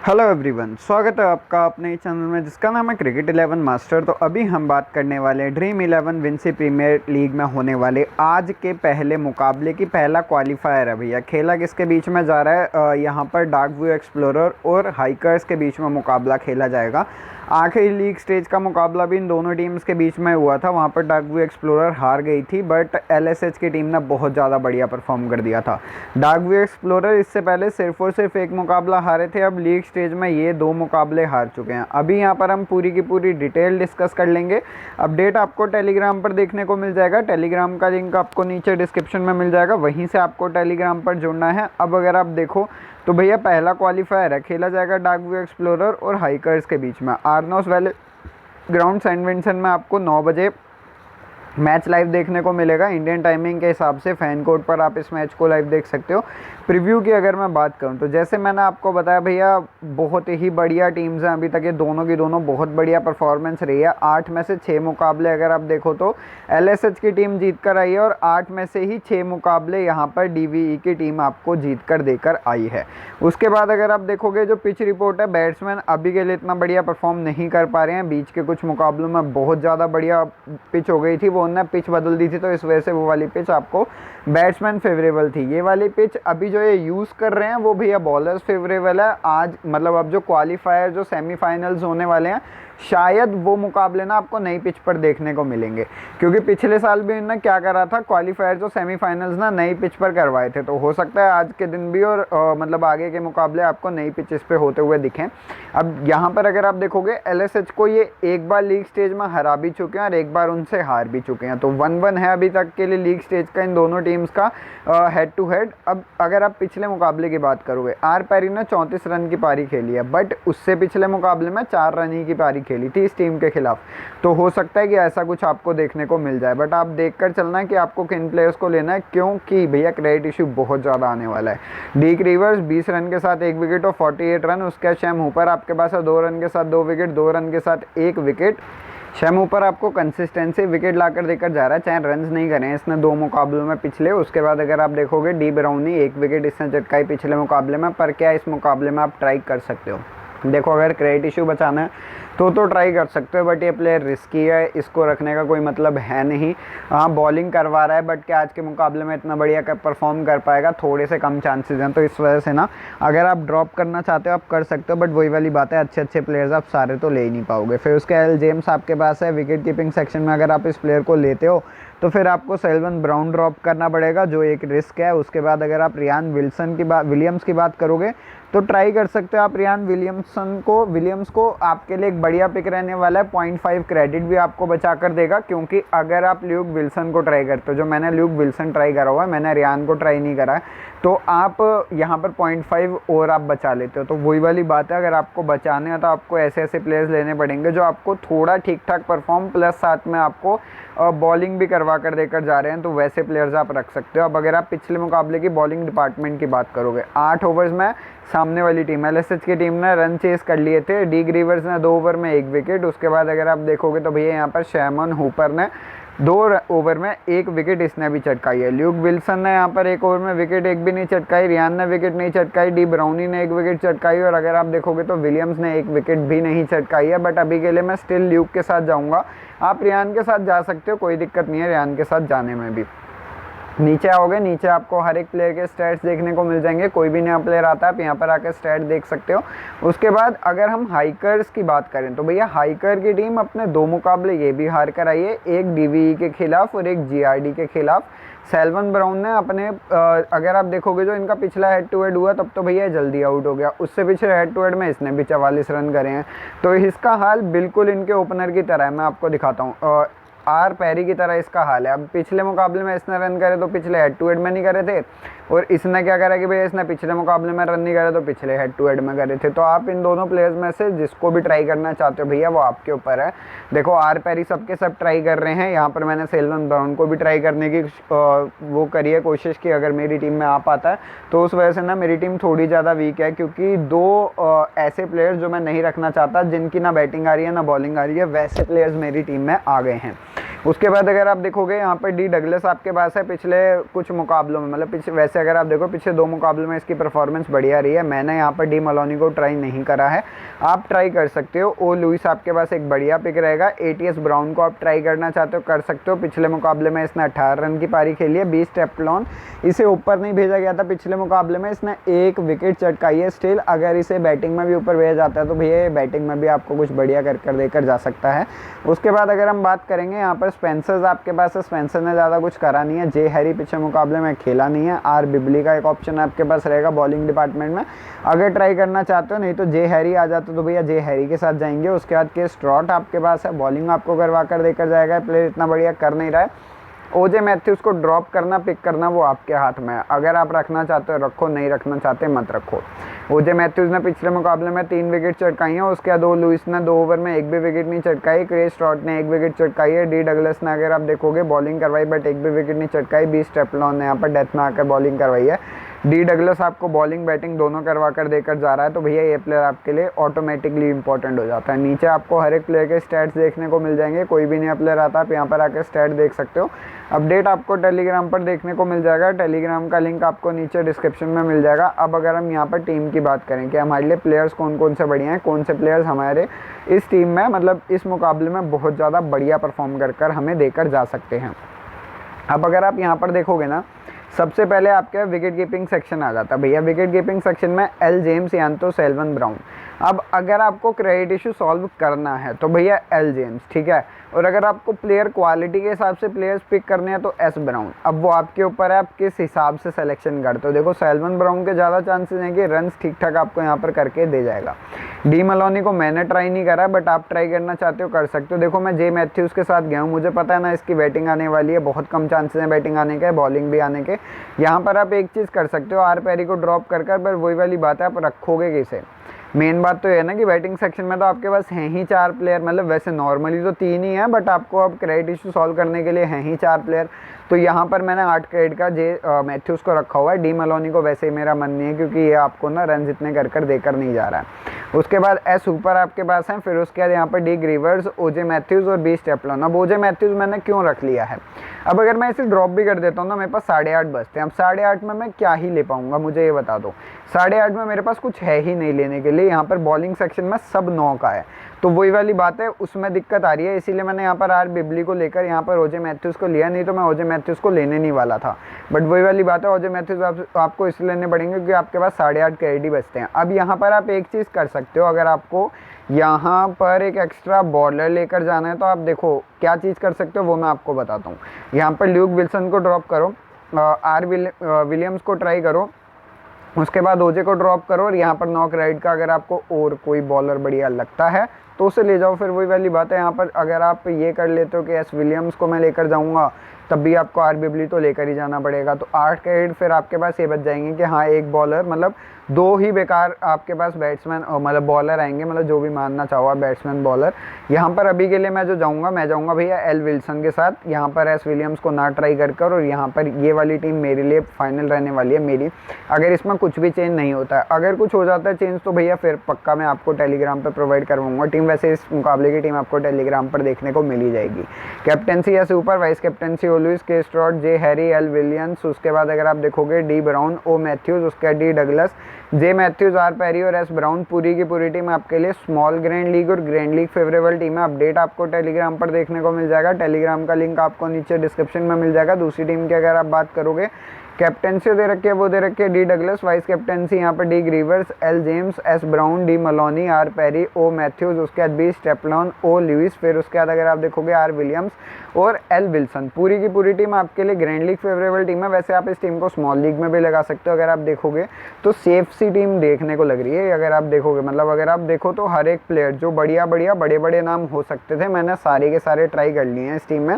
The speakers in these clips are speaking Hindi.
हेलो एवरीवन, स्वागत है आपका अपने चैनल में जिसका नाम है क्रिकेट 11 मास्टर। तो अभी हम बात करने वाले हैं ड्रीम 11 विंसी प्रीमियर लीग में होने वाले आज के पहले मुकाबले की। पहला क्वालिफायर है भैया। खेला किसके बीच में जा रहा है? यहाँ पर डार्क व्यू एक्सप्लोरर और हाइकर्स के बीच में मुकाबला खेला जाएगा। आखिरी लीग स्टेज का मुकाबला भी इन दोनों टीम्स के बीच में हुआ था। वहाँ पर डार्क व्यू एक्सप्लोरर हार गई थी, बट एलएसएच की टीम ने बहुत ज़्यादा बढ़िया परफॉर्म कर दिया था। डार्क व्यू एक्सप्लोरर इससे पहले सिर्फ और सिर्फ एक मुकाबला हारे थे, अब लीग स्टेज में ये 2 मुकाबले हार चुके हैं। अभी यहाँ पर हम पूरी की पूरी डिटेल डिस्कस कर लेंगे। अपडेट आपको टेलीग्राम पर देखने को मिल जाएगा। टेलीग्राम का लिंक आपको नीचे डिस्क्रिप्शन में मिल जाएगा, वहीं से आपको टेलीग्राम पर जुड़ना है। अब अगर आप देखो तो भैया पहला क्वालिफायर है, खेला जाएगा डार्क व्यू एक्सप्लोरर और हाइकर्स के बीच में। आर्नोस वैले ग्राउंड सेंट विंसेंट में आपको 9 बजे मैच लाइव देखने को मिलेगा। इंडियन टाइमिंग के हिसाब से फैन कोड पर आप इस मैच को लाइव देख सकते हो। प्रीव्यू की अगर मैं बात करूं तो जैसे मैंने आपको बताया भैया, बहुत ही बढ़िया टीम्स हैं अभी तक ये दोनों की दोनों। बहुत बढ़िया परफॉर्मेंस रही है। 8 में से 6 मुकाबले अगर आप देखो तो एलएसएच की टीम जीत कर आई है, और 8 में से ही 6 मुकाबले यहाँ पर डीवीई की टीम आपको जीत कर देकर आई है। उसके बाद अगर आप देखोगे जो पिच रिपोर्ट है, बैट्समैन अभी के लिए इतना बढ़िया परफॉर्म नहीं कर पा रहे हैं। बीच के कुछ मुकाबलों में बहुत ज़्यादा बढ़िया पिच हो गई थी, वो उन्होंने पिच बदल दी थी, तो इस वजह से वो वाली पिच आपको बैट्समैन फेवरेबल थी। ये वाली पिच अभी जो ये यूज़ कर रहे हैं वो भैया बॉलर्स फेवरेबल है। आज मतलब अब जो क्वालिफायर जो सेमीफाइनल्स होने वाले हैं, शायद वो मुकाबले ना आपको नई पिच पर देखने को मिलेंगे, क्योंकि पिछले साल भी इन्होंने क्या करा था, क्वालिफायर जो सेमीफाइनल्स ना नई पिच पर करवाए थे। तो हो सकता है आज के दिन भी और मतलब आगे के मुकाबले आपको नई पिचेस पे होते हुए दिखें। अब यहाँ पर अगर आप देखोगे एलएसएच को ये एक बार लीग स्टेज में हरा भी चुके हैं और एक बार उनसे हार भी चुके हैं। तो 1-1 है अभी तक के लिए लीग स्टेज का इन दोनों टीम्स का हेड टू हेड। अब अगर आप पिछले मुकाबले की बात करोगे, आर पैरी ने 34 रन की पारी खेली है, बट उससे पिछले मुकाबले में 4 रन ही की पारी खेली थी इस टीम के खिलाफ। तो हो सकता है कि ऐसा कुछ आपको देखने को मिल जाए, बट आप देखकर चलना है कि आपको किन प्लेयर्स को लेना है, क्योंकि भैया क्रेडिट इशू बहुत ज़्यादा आने वाला है। डीक रिवर्स 20 रन के साथ 1 विकेट और 48 रन। उसके बाद शैम हूपर आपके पास है 2 रन के साथ 2 विकेट, 2 रन के साथ 1 विकेट। शैम हूपर आपको कंसिस्टेंसी विकेट लाकर देकर जा रहा है, चाहे रन्स नहीं करे हैं इसने 2 मुकाबलों में पिछले। उसके बाद अगर आप देखोगे डी ब्राउनी 1 विकेट इसने चटकाई पिछले मुकाबले में, पर क्या इस मुकाबले में आप ट्राई कर सकते हो? देखो अगर क्रेडिट इशू बचाना है तो ट्राई कर सकते हो, बट ये प्लेयर रिस्की है, इसको रखने का कोई मतलब है नहीं। हाँ बॉलिंग करवा रहा है, बट क्या आज के मुकाबले में इतना बढ़िया परफॉर्म कर पाएगा? थोड़े से कम चांसेस हैं। तो इस वजह से ना अगर आप ड्रॉप करना चाहते हो आप कर सकते हो, बट वही वाली बात है, अच्छे अच्छे प्लेयर्स आप सारे तो ले ही नहीं पाओगे। फिर उसके एल जेम्स आपके पास है विकेट कीपिंग सेक्शन में। अगर आप इस प्लेयर को लेते हो तो फिर आपको सेल्वन ब्राउन ड्रॉप करना पड़ेगा, जो एक रिस्क है। उसके बाद अगर आप रियान विलियम्स की बात करोगे तो ट्राई कर सकते हो आप रियान विलियम्स को आपके लिए एक बढ़िया पिक रहने वाला है। 0.5 क्रेडिट भी आपको बचा कर देगा, क्योंकि अगर आप ल्यूक विल्सन को ट्राई करते हो, जो मैंने ल्यूक विल्सन ट्राई करा हुआ है, मैंने रियान को ट्राई नहीं करा है, तो आप यहाँ पर 0.5 और आप बचा लेते हो। तो वही वाली बात है, अगर आपको बचाने हैं तो आपको ऐसे ऐसे प्लेयर्स लेने पड़ेंगे जो आपको थोड़ा ठीक ठाक परफॉर्म प्लस साथ में आपको बॉलिंग भी करवा कर देकर जा रहे हैं, तो वैसे प्लेयर्स आप रख सकते हो। अब अगर आप पिछले मुकाबले की बॉलिंग डिपार्टमेंट की बात करोगे, 8 ओवर्स में सामने वाली टीम एलएसएच की टीम ने रन चेस कर लिए थे। डी ग्रीवर्स ने 2 ओवर में 1 विकेट। उसके बाद अगर आप देखोगे तो भैया यहाँ पर शैमन हूपर ने 2 ओवर में 1 विकेट इसने भी चटकाई है। ल्यूक विल्सन ने यहाँ पर 1 ओवर में विकेट एक भी नहीं चटकाई। रियान ने विकेट नहीं चटकाई। डी ब्राउनी ने 1 विकेट चटकाई, और अगर आप देखोगे तो विलियम्स ने 1 विकेट भी नहीं चटकाई है। बट अभी के लिए मैं स्टिल ल्यूक के साथ जाऊँगा। आप रियान के साथ जा सकते हो, कोई दिक्कत नहीं है रियान के साथ जाने में भी। नीचे आओगे, नीचे आपको हर एक प्लेयर के स्टैट्स देखने को मिल जाएंगे। कोई भी नया प्लेयर आता है आप यहाँ पर आकर स्टैट देख सकते हो। उसके बाद अगर हम हाइकर्स की बात करें तो भैया हाइकर की टीम अपने 2 मुकाबले ये भी हार कर आई है, एक डीवीई के खिलाफ और एक जीआरडी के खिलाफ। सेल्वन ब्राउन ने अपने अगर आप देखोगे जो इनका पिछला हेड टू हेड हुआ तब तो भैया जल्दी आउट हो गया। उससे पिछले हेड टू हेड में इसने भी 44 रन करे हैं। तो इसका हाल बिल्कुल इनके ओपनर की तरह है। मैं आपको दिखाता हूँ, आर पैरी की तरह इसका हाल है। अब पिछले मुकाबले में इसने रन करे तो पिछले हेड टू हेड में नहीं करे थे, और इसने क्या करा कि भैया इसने पिछले मुकाबले में रन नहीं करे तो पिछले हेड टू हेड में करे थे। तो आप इन दोनों प्लेयर्स में से जिसको भी ट्राई करना चाहते हो भैया वो आपके ऊपर है। देखो आर पैरी सबके सब ट्राई कर रहे हैं। यहाँ पर मैंने सेल्वन ब्राउन को भी ट्राई करने की वो करी है, कोशिश की, अगर मेरी टीम में आ पाता है तो। उस वजह से ना मेरी टीम थोड़ी ज़्यादा वीक है, क्योंकि 2 ऐसे प्लेयर्स जो मैं नहीं रखना चाहता, जिनकी ना बैटिंग आ रही है ना बॉलिंग आ रही है, वैसे प्लेयर्स मेरी टीम में आ गए हैं। उसके बाद अगर आप देखोगे यहाँ पर डी डगलस आपके पास है। पिछले कुछ मुकाबलों में मतलब वैसे अगर आप देखो पिछले 2 मुकाबलों में इसकी परफॉर्मेंस बढ़िया रही है। मैंने यहाँ पर डी मलोनी को ट्राई नहीं करा है, आप ट्राई कर सकते हो। ओ लुइस आपके पास एक बढ़िया पिक रहेगा। एटीएस ब्राउन को आप ट्राई करना चाहते हो कर सकते हो। पिछले मुकाबले में इसने 18 रन की पारी खेली है। 20 टेफ्लॉन, इसे ऊपर नहीं भेजा गया था पिछले मुकाबले में, इसने 1 विकेट चटकाई है। स्टिल अगर इसे बैटिंग में भी ऊपर भेजा जाता है तो भैया बैटिंग में भी आपको कुछ बढ़िया कर देकर जा सकता है। उसके बाद अगर हम बात करेंगे यहाँ पर स्पेंसर्स आपके पास है। स्पेंसर ने ज़्यादा कुछ करा नहीं है। जे हैरी पिछले मुकाबले में खेला नहीं है। आर बिबली का एक ऑप्शन आपके पास रहेगा बॉलिंग डिपार्टमेंट में अगर ट्राई करना चाहते हो, नहीं तो जे हैरी आ जाते तो भैया जे हैरी के साथ जाएंगे। उसके बाद के स्ट्रॉट आपके पास है, बॉलिंग आपको करवा कर देकर जाएगा। प्लेयर इतना बढ़िया कर नहीं रहा है। ओजे मैथ्यूज को ड्रॉप करना पिक करना वो आपके हाथ में है। अगर आप रखना चाहते हो रखो, नहीं रखना चाहते मत रखो। ओजे मैथ्यूज ने पिछले मुकाबले में 3 विकेट चटकाई हैं। उसके बाद ओ लुइस ने 2 ओवर में 1 भी विकेट नहीं चटकाई। क्रेस स्ट्रॉट ने 1 विकेट चटकाई है। डी डगलस ने अगर आप देखोगे बॉलिंग करवाई बट 1 भी विकेट नहीं चटकाई। 20 टेफ्लॉन ने यहाँ पर डेथ में आकर बॉलिंग करवाई है। डी डगलस आपको बॉलिंग बैटिंग दोनों करवा कर देकर जा रहा है, तो भैया ये प्लेयर आपके लिए ऑटोमेटिकली इंपॉर्टेंट हो जाता है। नीचे आपको हर एक प्लेयर के स्टैट्स देखने को मिल जाएंगे। कोई भी नया प्लेयर आता है आप यहाँ पर आकर स्टैट देख सकते हो। अपडेट आपको टेलीग्राम पर देखने को मिल जाएगा। टेलीग्राम का लिंक आपको नीचे डिस्क्रिप्शन में मिल जाएगा। अब अगर हम यहाँ पर टीम की बात करें कि हमारे लिए प्लेयर्स कौन कौन से बढ़िया हैं, कौन से प्लेयर्स हमारे इस टीम में मतलब इस मुकाबले में बहुत ज़्यादा बढ़िया परफॉर्म कर हमें देकर जा सकते हैं। अब अगर आप यहाँ पर देखोगे ना, सबसे पहले आपके विकेट कीपिंग सेक्शन आ जाता है। भैया विकेट कीपिंग सेक्शन में एल जेम्स या तो सेल्वन ब्राउन। अब अगर आपको क्रेडिट इशू सॉल्व करना है तो भैया एल जेम्स, ठीक है। और अगर आपको प्लेयर क्वालिटी के हिसाब से प्लेयर्स पिक करने हैं तो एस ब्राउन। अब वो आपके ऊपर है, आप किस हिसाब से सिलेक्शन करते हो। देखो सेल्वन ब्राउन के ज़्यादा चांसेस हैं कि रन्स ठीक ठाक आपको यहाँ पर करके दे जाएगा। डी मलोनी को मैंने ट्राई नहीं करा बट आप ट्राई करना चाहते हो कर सकते हो। देखो मैं जे मैथ्यूज़ के साथ गया हूँ, मुझे पता है ना इसकी बैटिंग आने वाली है। बहुत कम चांसेस हैं बैटिंग आने के, बॉलिंग भी आने के। यहाँ पर आप एक चीज़ कर सकते हो, आर पेरी को ड्रॉप कर पर वही वाली बात है, आप रखोगे किसे। मेन बात तो ये है ना कि बैटिंग सेक्शन में तो आपके पास हैं ही 4 प्लेयर, मतलब वैसे नॉर्मली तो 3 ही है बट आपको अब क्रेडिट इशू सॉल्व करने के लिए हैं ही 4 प्लेयर। तो यहाँ पर मैंने 8 क्रेडिट का जे मैथ्यूज़ को रखा हुआ है। डी मलोनी को वैसे ही मेरा मन नहीं है क्योंकि ये आपको ना रन इतने कर देकर नहीं जा रहा है। उसके बाद एस ऊपर आपके पास हैं। फिर उसके बाद यहाँ पर डी ग्रीवर्स, ओजे मैथ्यूज़ और 20 टेफ्लॉन। अब ओजे मैथ्यूज़ मैंने क्यों रख लिया है, अब अगर मैं इसे ड्रॉप भी कर देता हूँ ना, मेरे पास 8.5 बचते हैं। अब 8.5 में मैं क्या ही ले पाऊँगा, मुझे ये बता दो। 8.5 में मेरे पास कुछ है ही नहीं लेने के लिए। यहाँ पर बॉलिंग सेक्शन में सब 9 का है, तो वही वाली बात है, उसमें दिक्कत आ रही है। इसीलिए मैंने यहाँ पर आर बिबली को लेकर यहाँ पर ओजे मैथ्यूज़ को लिया, नहीं तो मैं ओजे मैथ्यूज़ को लेने नहीं वाला था। बट वही वाली बात है, ओजे मैथ्यूज़ आपको इसलिए लेने पड़ेंगे क्योंकि आपके पास 8.5 क्रेडिट ही बचते हैं। अब यहाँ पर आप एक चीज़ कर सकते हो, अगर आपको यहाँ पर एक एक्स्ट्रा बॉलर लेकर जाना है तो आप देखो क्या चीज़ कर सकते हो, वो मैं आपको बताता हूँ। यहाँ पर ल्यूक विल्सन को ड्रॉप करो, आर विलियम्स को ट्राई करो, उसके बाद ओजे को ड्रॉप करो और यहाँ पर 9 क्रेडिट का अगर आपको और कोई बॉलर बढ़िया लगता है तो उसे ले जाओ। फिर वही वाली बात है, यहाँ पर अगर आप ये कर लेते हो कि एस विलियम्स को मैं लेकर जाऊँगा तब भी आपको आर बिबली तो लेकर ही जाना पड़ेगा। तो 8 क्रेडिट फिर आपके पास ये बच जाएंगे कि हाँ एक बॉलर, मतलब 2 ही बेकार आपके पास बैट्समैन मतलब बॉलर आएंगे, मतलब जो भी मानना चाहो आप बैट्समैन बॉलर। यहाँ पर अभी के लिए मैं जो जाऊँगा, मैं जाऊँगा भैया एल विल्सन के साथ। यहाँ पर एस विलियम्स को ना ट्राई कर और यहाँ पर ये वाली टीम मेरे लिए फाइनल रहने वाली है मेरी, अगर इसमें कुछ भी चेंज नहीं होता है। अगर कुछ हो जाता है चेंज तो भैया फिर पक्का मैं आपको टेलीग्राम पर प्रोवाइड करवाऊँगा टीम। वैसे इस मुकाबले की टीम आपको टेलीग्राम पर देखने को मिल ही जाएगी। कैप्टनसी ऐसे ऊपर, वाइस कैप्टनसी ओ लुइस, के स्ट्रॉट, जे हैरी, एल विलियम्स। उसके बाद अगर आप देखोगे डी ब्राउन, ओ मैथ्यूज़, उसके बाद D Douglas, J Matthews, R Perry और एस ब्राउन। पूरी की पूरी टीम आपके लिए स्मॉल ग्रैंड लीग और ग्रैंड लीग फेवरेबल टीम है। अपडेट आपको टेलीग्राम पर देखने को मिल जाएगा। टेलीग्राम का लिंक आपको नीचे डिस्क्रिप्शन में मिल जाएगा। दूसरी टीम की अगर आप बात करोगे, कैप्टनसी दे रखी है, वो दे रखी है डी डगलस, वाइस कैप्टनसी यहाँ पर D Greaves, L James, S Brown, D Maloney, R Perry, O Matthews, उसके बाद 20 टेफ्लॉन, ओ लुइस। फिर उसके बाद अगर आप देखोगे आर विलियम्स और एल विल्सन। पूरी की पूरी टीम आपके लिए ग्रैंड लीग फेवरेबल टीम है। वैसे आप इस टीम को स्मॉल लीग में भी लगा सकते हो। अगर आप देखोगे तो सेफ सी टीम देखने को लग रही है। अगर आप देखोगे मतलब अगर आप देखो तो हर एक प्लेयर जो बढ़िया बड़े बड़े नाम हो सकते थे, मैंने सारे के सारे ट्राई कर लिए हैं इस टीम में।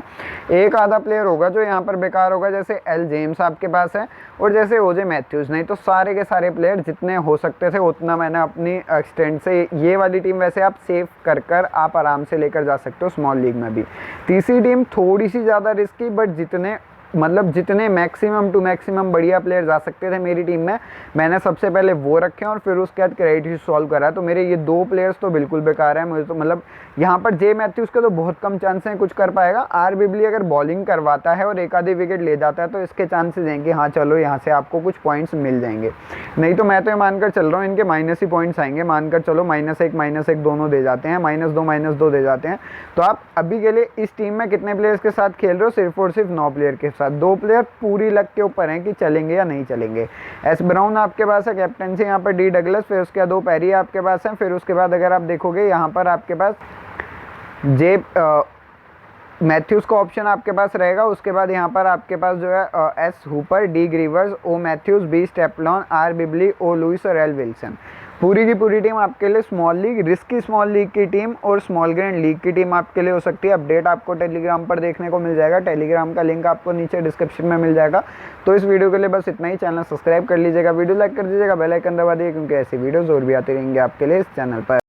एक आधा प्लेयर होगा जो यहाँ पर बेकार होगा, जैसे एल जेम्स आपके पास है और जैसे ओजे मैथ्यूज़। नहीं तो सारे के सारे प्लेयर जितने हो सकते थे उतना मैंने अपनी एक्सटेंड से ये वाली टीम वैसे आप सेव कर आप आराम से लेकर जा सकते हो स्मॉल लीग में भी। तीसरी टीम थोड़ी सी ज़्यादा रिस्की, बट मतलब जितने मैक्सिमम टू मैक्सिमम बढ़िया प्लेयर्स आ सकते थे मेरी टीम में, मैंने सबसे पहले वो रखे और फिर उसके बाद क्रेडिट सॉल्व करा। तो मेरे ये 2 प्लेयर्स तो बिल्कुल बेकार है मुझे तो, मतलब यहाँ पर जे मैथ्यूज़ के तो बहुत कम चांस हैं कुछ कर पाएगा। आर बिबली अगर बॉलिंग करवाता है और एक आधी विकेट ले जाता है तो इसके चांसेस हैं कि हाँ चलो यहाँ से आपको कुछ पॉइंट्स मिल जाएंगे। नहीं तो मैं तो ये मानकर चल रहा हूँ इनके माइनस ही पॉइंट्स आएंगे, मानकर चलो -1 दोनों दे जाते हैं, -2 दे जाते हैं। तो आप अभी के लिए इस टीम में कितने प्लेयर्स के साथ खेल रहे हो? सिर्फ और सिर्फ 9 प्लेयर के साथ। 2 प्लेयर पूरी लक के ऊपर हैं कि चलेंगे या नहीं चलेंगे। एस ब्राउन आपके पास है कैप्टन से, यहाँ पर डी डगलस, फिर उसके बाद 2 पैरी आपके पास हैं। फिर उसके बाद अगर आप देखोगे यहाँ पर आपके पास जे मैथ्यूज़ का ऑप्शन आपके पास रहेगा। उसके बाद यहाँ पर आपके पास जो है S Hooper, D Greaves, O Matthews, B Stapleton, R Bibly, O Lewis और एल विल्सन। पूरी की पूरी टीम आपके लिए small league, risky small league की टीम और स्मॉल ग्रैंड लीग की टीम आपके लिए हो सकती है। अपडेट आपको टेलीग्राम पर देखने को मिल जाएगा, टेलीग्राम का लिंक आपको नीचे डिस्क्रिप्शन में मिल जाएगा। तो इस वीडियो के लिए बस इतना ही। चैनल सब्सक्राइब कर लीजिएगा, वीडियो लाइक कर दीजिएगा, बेल आइकन दबा दीजिए क्योंकि ऐसी वीडियोज़ और भी आती रहेंगी आपके लिए इस चैनल पर।